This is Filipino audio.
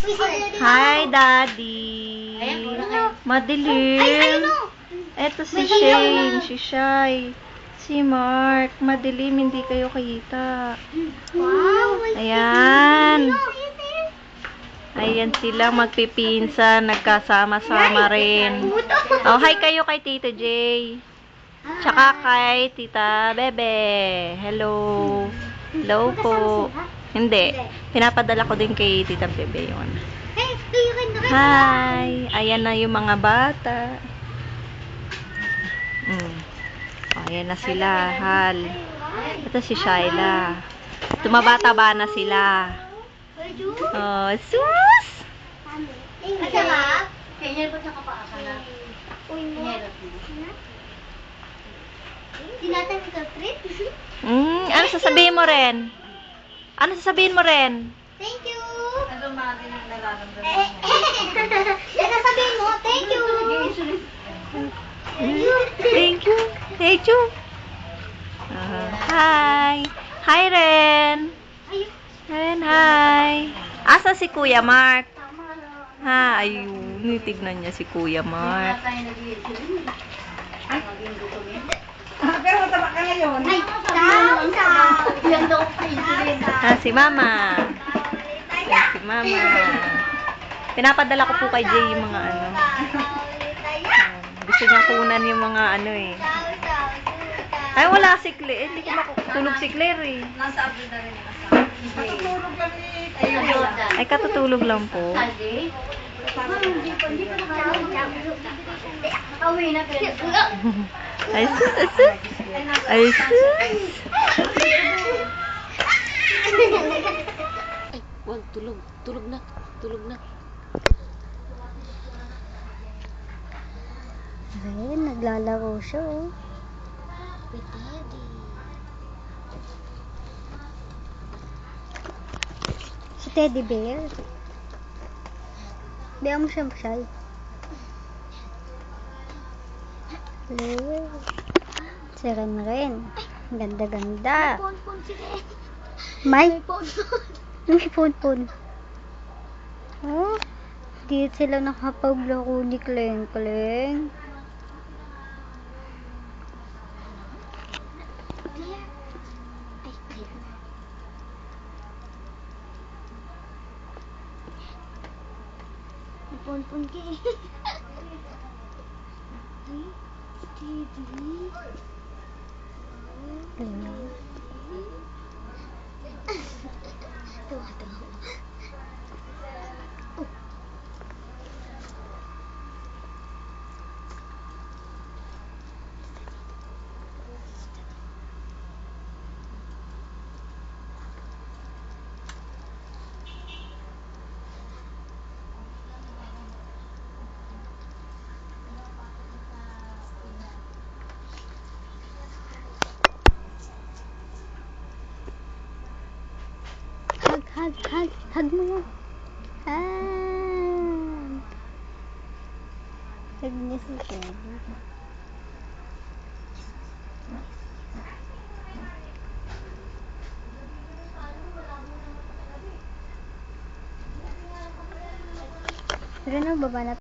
Hi, Daddy. Madilim. Eto si Shane, si Shai, si Mark. Madilim, hindi kayo kita. Ayan. Ayan sila magpipinsan, nagkasama-sama rin. Oh, hi kayo kay Tito J. Tsaka kay Tita Bebe. Hello. Hello po. Hindi. Pinapadala ko din kay Tita Bebe yun. Hi. Ayan na yung mga bata. Ayan na sila. Hal. Ito si Shyla. Tumabata-ba na sila. Oh, sus! Ano sasabihin mo rin? Ano sasabihin mo rin? Thank you! Ano natin yung nararamdaman mo? Yan sasabihin mo, thank you! Thank you. Thank you. Hi. Hi, Ren. Ren, hi. Asa si Kuya Mark? Ha, ayun. Tignan niya si Kuya Mark. Pero mataba ka ngayon. Ay, yan daw Si Mama. Si Mama. Pinapadala ko po kay Jay yung mga ano. Gusto niya kunan yung mga ano eh. Ay, wala si Claire. Hindi ko makatulog si Claire eh. Nasa abroad na rin yung asawa. Matutulog lang eh. Ay, katutulog lang po. Ay, sus, ay, sus. Ay, sus. Ay, wag, tulog. Tulog na. Tulog na. Ayun, naglalaro siya, oh. With Daddy. Si Teddy Bear. Diyan mo siya, Shay. Hello. Si Ren. Ganda-ganda. May phone. Oh, di sila nakapaglaro ni Kleng. Pon ke. Hug mo yan. Hug niya si Teddy. Pero na, baba na.